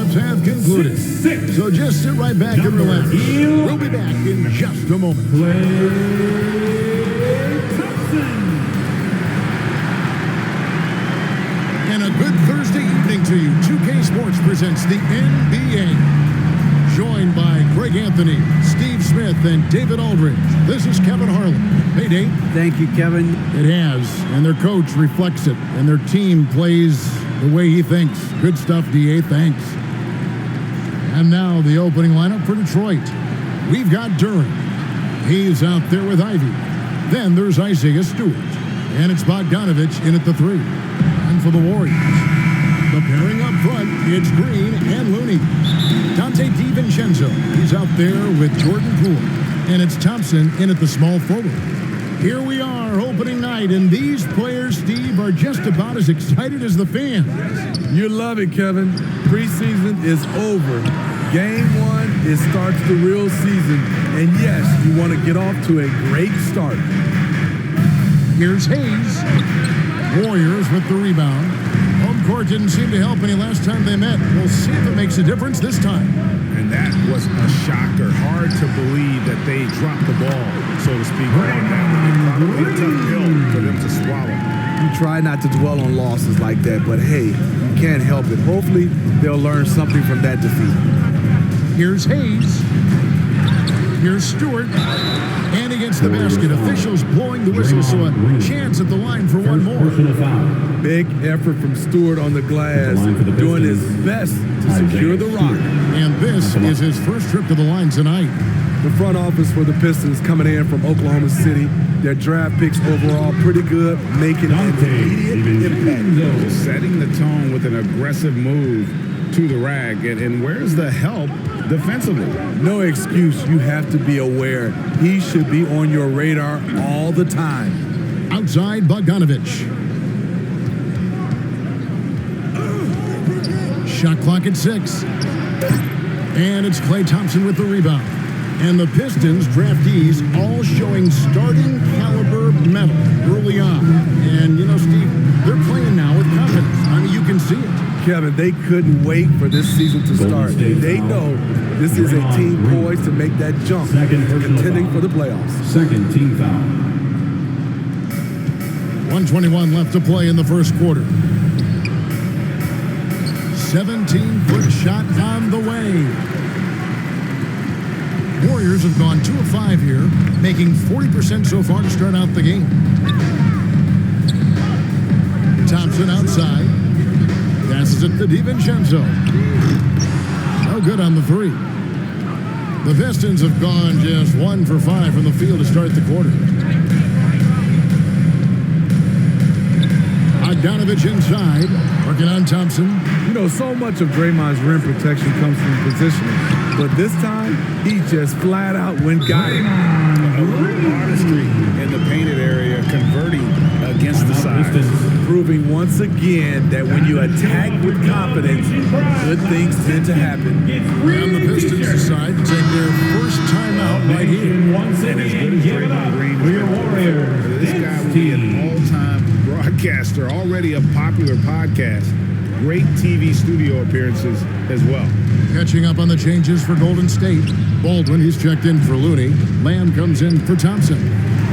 warm-ups have concluded. So just sit right back and relax. We'll be back in just a moment. And a good Thursday evening to you. 2K Sports presents the NBA. Joined by Greg Anthony, Steve Smith, and David Aldridge. This is Kevin Harlan. Hey, Dave. Thank you, Kevin. It has, and their coach reflects it, and their team plays the way he thinks. Good stuff, DA. Thanks. And now the opening lineup for Detroit. We've got Duran. He's out there with Ivy. Then there's Isaiah Stewart. And it's Bogdanovich in at the 3. And for the Warriors, the pairing up front, it's Green and Looney. Dante DiVincenzo, he's out there with Jordan Poole. And it's Thompson in at the small forward. Here we are, opening night, and these players, Steve, are just about as excited as the fans. You love it, Kevin. Preseason is over. Game 1, it starts the real season. And yes, you want to get off to a great start. Here's Hayes. Warriors with the rebound. Home court didn't seem to help any last time they met. We'll see if it makes a difference this time. And that was a shocker. Hard to believe that they dropped the ball, so to speak, on that. Probably a tough pill for them to swallow. You try not to dwell on losses like that, but hey, you can't help it. Hopefully, they'll learn something from that defeat. Here's Hayes. Here's Stewart. And against the basket, officials blowing the whistle, so a chance at the line for one more. Big effort from Stewart on the glass, doing his best to secure the rock. And this is his first trip to the line tonight. The front office for the Pistons coming in from Oklahoma City. Their draft picks overall pretty good, making an immediate impact. Just setting the tone with an aggressive move to the rag. And where's the help defensively? No excuse. You have to be aware. He should be on your radar all the time. Outside, Bogdanovich. Shot clock at 6. And it's Klay Thompson with the rebound. And the Pistons draftees all showing starting caliber metal early on. And, you know, Steve, they're playing now with confidence. I mean, you can see it. Kevin, they couldn't wait for this season to start. They know this is a team poised to make that jump to contending for the playoffs. Second team foul. 1:21 left to play in the first quarter. 17-foot shot on the way. Warriors have gone 2 of 5 here, making 40% so far to start out the game. Thompson outside. Passes it to DiVincenzo. No good on the 3. The Pistons have gone just 1 for 5 from the field to start the quarter. Bogdanovich inside, working on Thompson. You know, so much of Draymond's rim protection comes from positioning, but this time, he just flat out went got it. A little artistry in the painted area, converting against the size. Proving once again that when you attack with confidence, good things tend to happen. And the Pistons decide to take their first timeout right here. And as good as Draymond Green for your Warriors, this guy will be an all-time broadcaster, already a popular podcast. Great TV studio appearances as well. Catching up on the changes for Golden State. Baldwin, he's checked in for Looney. Lamb comes in for Thompson.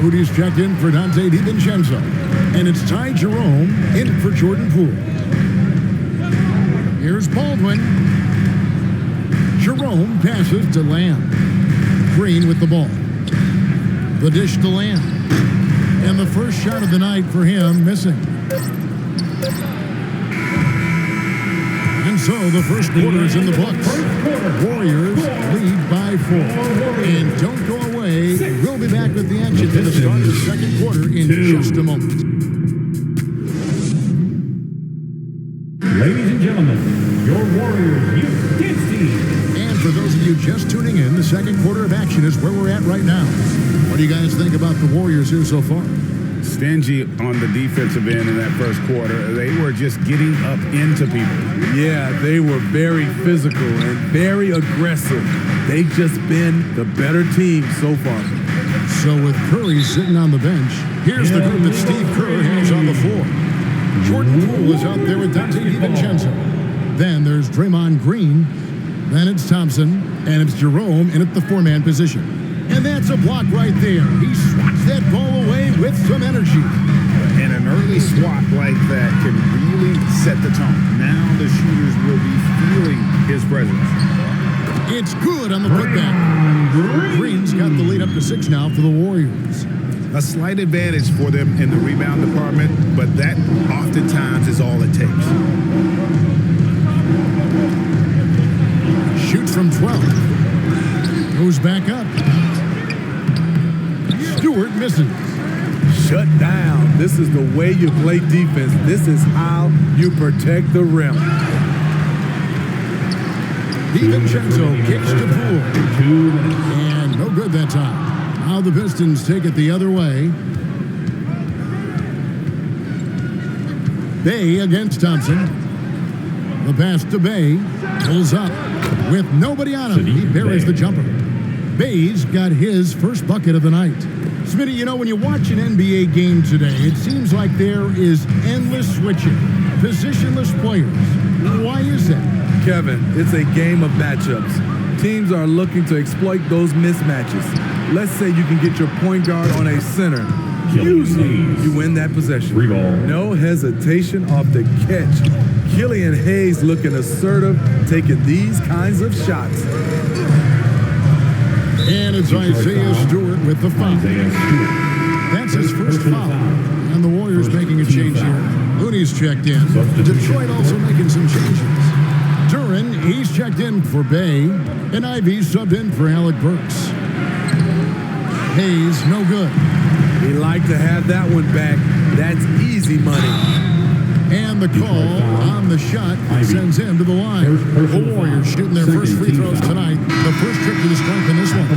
Moody's checked in for Dante DiVincenzo. And it's Ty Jerome in for Jordan Poole. Here's Baldwin. Jerome passes to Lamb. Green with the ball. The dish to Lamb. And the first shot of the night for him missing. And so the first quarter is in the books. Warriors lead by 4. And don't go away. We'll be back with the action to the start of the second quarter in just a moment. Ladies and gentlemen, your Warriors Youth Kids team. And for those of you just tuning in, the second quarter of action is where we're at right now. What do you guys think about the Warriors here so far? Stingy on the defensive end in that first quarter. They were just getting up into people. Yeah, they were very physical and very aggressive. They've just been the better team so far. So with Curry sitting on the bench, here's the group that Steve Kerr has on the floor. Jordan Poole is out there with Dante DiVincenzo. Then there's Draymond Green. Then it's Thompson. And it's Jerome in at the 4-man position. And that's a block right there. He swats that ball away with some energy. And an early swat like that can really set the tone. Now the shooters will be feeling his presence. It's good on the putback. Green's got the lead up to 6 now for the Warriors. A slight advantage for them in the rebound department, but that oftentimes is all it takes. Shoots from 12. Goes back up. Stewart misses. Shut down. This is the way you play defense. This is how you protect the rim. DiVincenzo kicks to Poole. And no good that time. Now the Pistons take it the other way. Bay against Thompson. The pass to Bay. Pulls up. With nobody on him, he buries the jumper. Bay's got his first bucket of the night. Smitty, you know, when you watch an NBA game today, it seems like there is endless switching, positionless players. Why is that? Kevin, it's a game of matchups. Teams are looking to exploit those mismatches. Let's say you can get your point guard on a center. Usually, you win that possession. No hesitation off the catch. Killian Hayes looking assertive, taking these kinds of shots. And it's Isaiah Stewart with the foul. That's his first foul. And the Warriors making a change here. Looney's checked in. Detroit also making some changes. Duran, he's checked in for Bay. And Ivy subbed in for Alec Burks. Hayes, no good. He'd like to have that one back. That's easy money. And the call on the shot sends him to the line. The Warriors shooting their first free throws tonight. The first trip to the stripe in this one.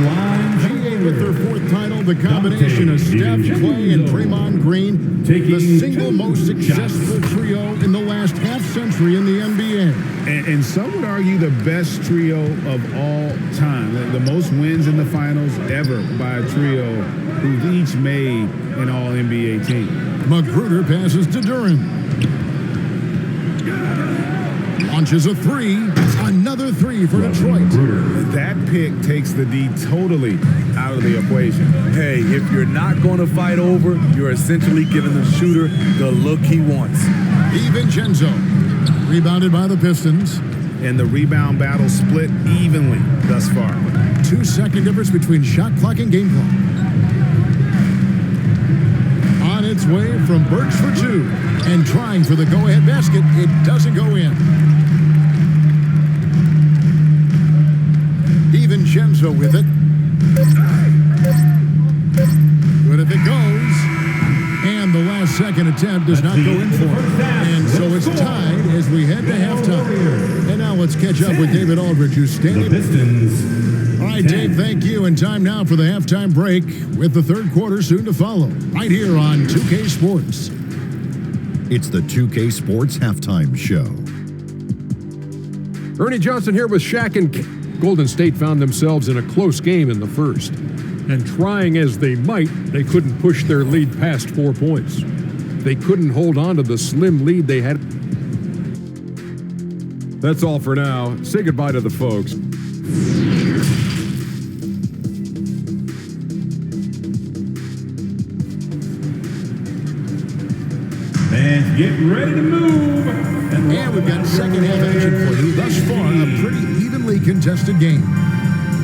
GA with their 4th title. The combination of Steph, Clay, and Draymond Green. The single most successful trio in the last half-century in the NBA. And some would argue the best trio of all time. The most wins in the finals ever by a trio who've each made an all-NBA team. Magruder passes to Duran. Launches a 3. Another 3 for Detroit. That pick takes the D totally out of the equation. Hey, if you're not going to fight over, you're essentially giving the shooter the look he wants. DiVincenzo. Rebounded by the Pistons. And the rebound battle split evenly thus far. 2-second difference between shot clock and game clock. On its way from Burks for 2. And trying for the go-ahead basket. It doesn't go in. DiVincenzo with it. Good if it goes. And the last second attempt does not go in for it. And so it's tied as we head to halftime. And now let's catch up with David Aldridge, who's standing. All right, Dave, thank you. And time now for the halftime break with the third quarter soon to follow. Right here on 2K Sports. It's the 2K Sports Halftime Show. Ernie Johnson here with Shaq and Golden State found themselves in a close game in the first. And trying as they might, they couldn't push their lead past 4 points. They couldn't hold on to the slim lead they had. That's all for now. Say goodbye to the folks. And get ready to move. And we've got second half action for you. Thus far, a pretty evenly contested game.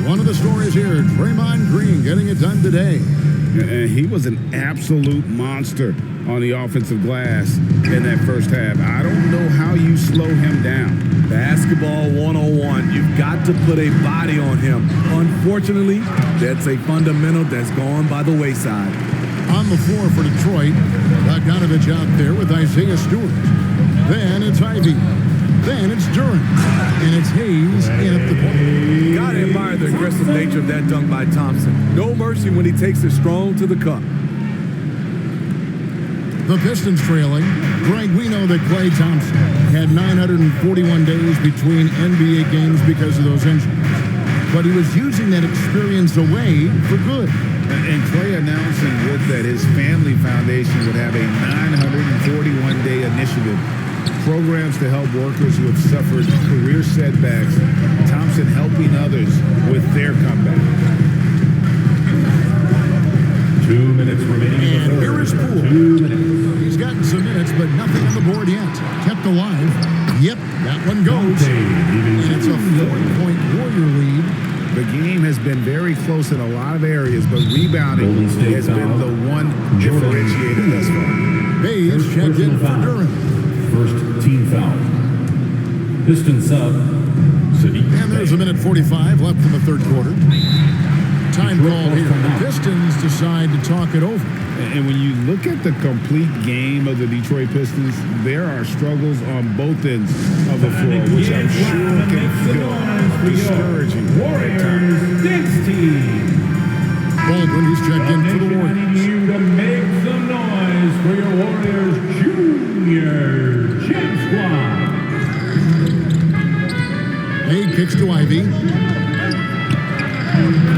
One of the stories here, Draymond Green getting it done today. And he was an absolute monster on the offensive glass in that first half. I don't know how you slow him down. Basketball 101. You've got to put a body on him. Unfortunately, that's a fundamental that's gone by the wayside. On the floor for Detroit, Bogdanovich out there with Isaiah Stewart. Then it's Ivy. Then it's Duran. And it's Hayes in at the point. Gotta admire the aggressive nature of that dunk by Thompson. No mercy when he takes it strong to the cup. The Pistons trailing. Greg, we know that Klay Thompson had 941 days between NBA games because of those injuries. But he was using that experience away for good. And Klay announcing that his family foundation would have a 941-day initiative programs to help workers who have suffered career setbacks. Thompson helping others with their comeback. 2 minutes remaining. And here is Poole. 2 minutes. He's gotten some minutes, but nothing on the board yet. Kept alive. Yep, that one goes. And it's a 4-point Warrior lead. The game has been very close in a lot of areas, but rebounding has been the one differentiator thus far. Hayes checked in for Durham. First team foul. Pistons sub. City. And there's a minute 45 left in the third quarter. Time call here. The Pistons decide to talk it over. And when you look at the complete game of the Detroit Pistons, there are struggles on both ends of the floor, which I'm sure can feel discouraging. Warriors dynasty. Baldwin, he's checked in for the I Warriors. need you to make some noise for your Warriors Junior Gym Squad. Hay kicks to Ivy.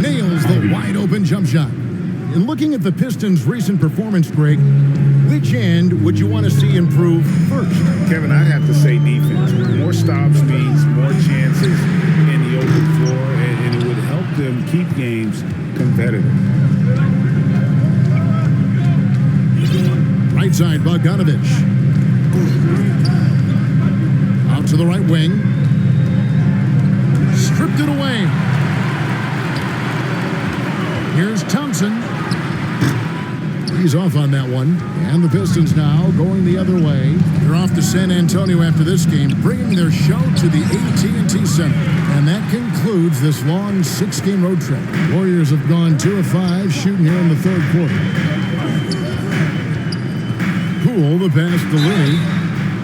Nails the wide-open jump shot. And looking at the Pistons' recent performance, Greg, which end would you want to see improve first? Kevin, I'd have to say defense. More stops means more chances in the open floor, and it would help them keep games competitive. Right side, Bogdanovich. Out to the right wing. Stripped it away. Here's Thompson. He's off on that one. And the Pistons now going the other way. They're off to San Antonio after this game, bringing their show to the AT&T Center. And that concludes this long 6-game road trip. Warriors have gone 2 of 5 shooting here in the third quarter. Poole, the pass to Lee.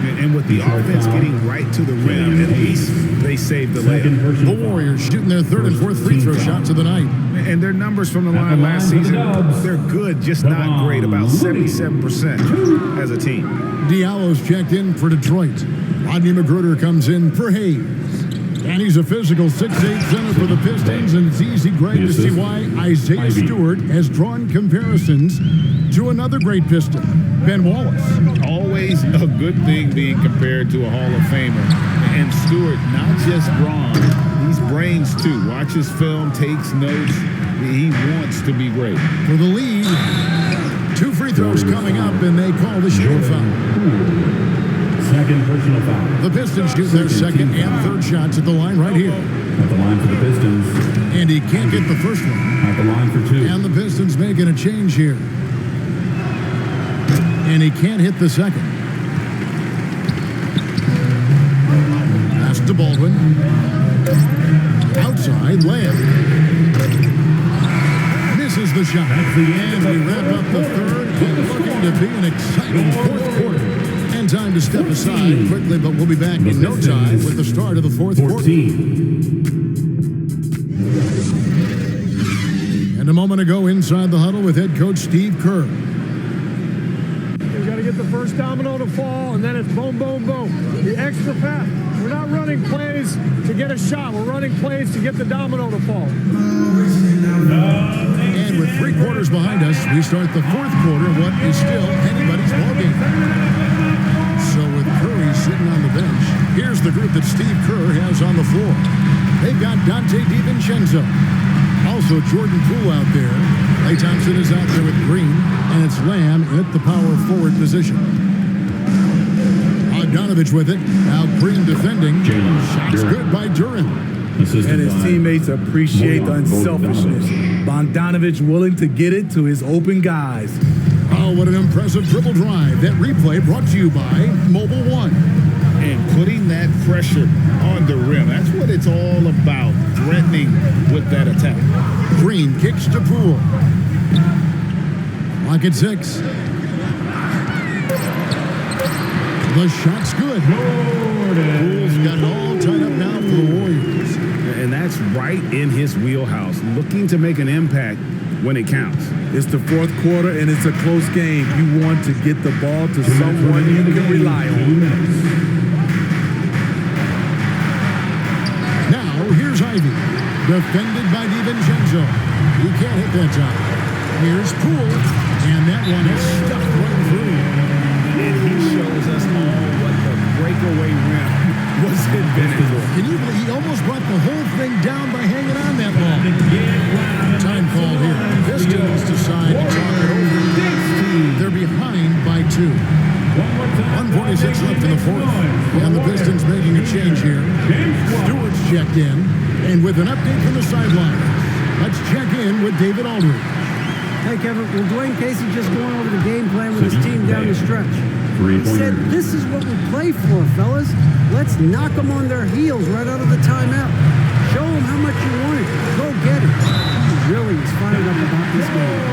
And with the offense getting right to the rim, at least they saved the layup. The Warriors shooting their third and fourth free throw shots of the night. And their numbers from the line last season, they're good, just not great. About 77% as a team. Diallo's checked in for Detroit. Rodney Magruder comes in for Hayes. And he's a physical 6'8" center for the Pistons, and it's easy, Greg, to see why Isaiah Stewart has drawn comparisons to another great Piston, Ben Wallace. Always a good thing being compared to a Hall of Famer. And Stewart, not just brawn, he's brains too. Watches film, takes notes. He wants to be great. For the lead, 2 free throws coming up, and they call the shooting foul. Second personal foul. The Pistons shoot their second and third shots at the line right here. At the line for the Pistons. And he can't get the first one. At the line for 2. And the Pistons making a change here. And he can't hit the second. Pass to Baldwin. Outside, Lamb. Misses the shot. And we wrap up the third. And looking to be an exciting fourth quarter. And time to step aside quickly, but we'll be back in no time with the start of the fourth quarter. And a moment ago, inside the huddle with head coach Steve Kerr. You got to get the first domino to fall, and then it's boom, boom, boom. The extra pass. We're not running plays to get a shot. We're running plays to get the domino to fall. And with 3 quarters behind us, we start the fourth quarter of what is still anybody's ballgame. So with Curry sitting on the bench, here's the group that Steve Kerr has on the floor. They've got Dante DiVincenzo. Also Jordan Poole out there. Klay Thompson is out there with Green. And it's Lamb at the power forward position. Bogdanovich with it. Now Green defending. Shots good by Duran. And his teammates appreciate the unselfishness. Bogdanovich willing to get it to his open guys. Oh, what an impressive dribble drive. That replay brought to you by Mobile One. And putting that pressure on the rim. That's what it's all about, threatening with that attack. Green kicks to Poole. Lock at 6. The shot's good. Poole's got it all tied up now for the Warriors. And that's right in his wheelhouse, looking to make an impact when it counts. It's the fourth quarter, and it's a close game. You want to get the ball to someone you can rely on. Now, here's Ivy. Defended by DiVincenzo. He can't hit that time. Here's Poole. And that one is stuck right through. And he shows us all what the break throwaway rim was invented for. Can you believe he almost brought the whole thing down by hanging on that ball? Time called here. Pistons decide to talk it over. They're behind by 2. 1:46 left in the fourth. And the Pistons making a change here. Stewart's checked in. And with an update from the sideline, let's check in with David Aldridge. Hey, Kevin, well, Dwayne Casey just going over the game plan with his team down the stretch. He said, this is what we play for, fellas. Let's knock them on their heels right out of the timeout. Show them how much you want it. Go get it. He really is fired up about this game.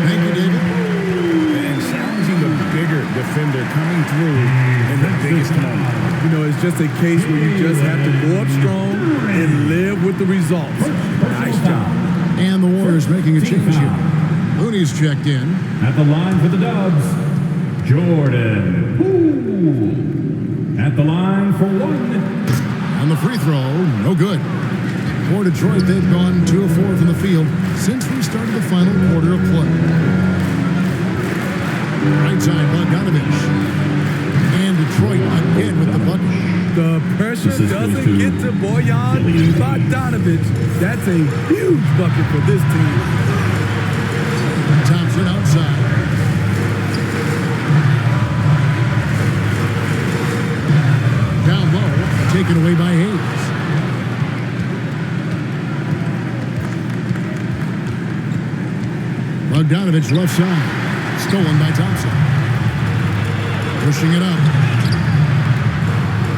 Thank you, David. And challenging the bigger defender coming through in the biggest moment. You know, it's just a case where you just have to go up strong and live with the results. Nice job. And the Warriors making a change here. Looney's checked in. At the line for the Dubs, Jordan. Ooh. At the line for 1. On the free throw, no good. For Detroit, they've gone 2 of 4 from the field since we started the final quarter of play. Right side, Bogdanovich. And Detroit again with the bucket. The pressure doesn't get to Bojan Bogdanovich. That's a huge bucket for this team. Thompson outside. Down low, taken away by Hayes. Bogdanovich left side. Stolen by Thompson. Pushing it up.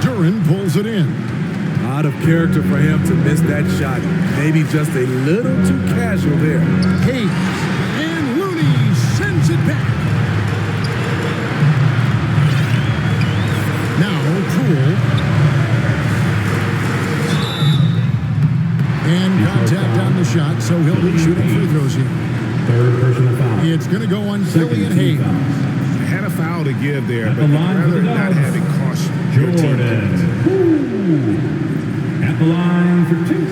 Duran pulls it in. Out of character for him to miss that shot. Maybe just a little too casual there. Hayes. Sends it back. Now, Poole. And contact on the shot, so he'll be shooting free throws here. Third personal foul. It's going to go on Killian Hayes. Had a foul to give there, but rather not have it cost your team. Jordan. At the line for 2.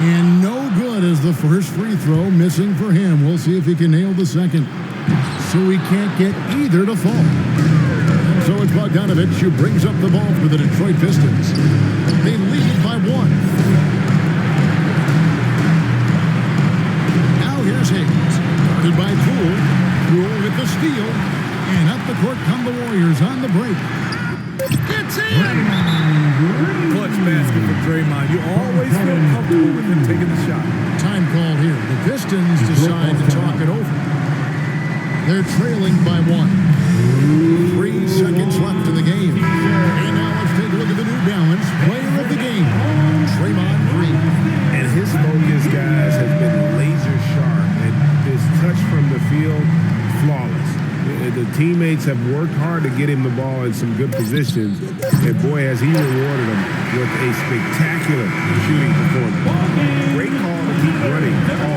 And no good as the first free throw missing for him. We'll see if he can nail the second. So he can't get either to fall. So it's Bogdanovich who brings up the ball for the Detroit Pistons. They lead by 1. Now here's Hayes. Guarded by Poole. Poole with the steal. And up the court come the Warriors on the break. It's in! Clutch basket for Draymond. You always feel comfortable with him taking the shot. Time call here. The Pistons decide to talk it over. They're trailing by 1. 3 seconds left in the game. And now let's take a look at the New Balance player of the game, Draymond Green. And his focus, guys, has been laser sharp. And his touch from the field, flawless. The teammates have worked hard to get him the ball in some good positions. And boy, has he rewarded them with a spectacular shooting performance. Great call to keep running all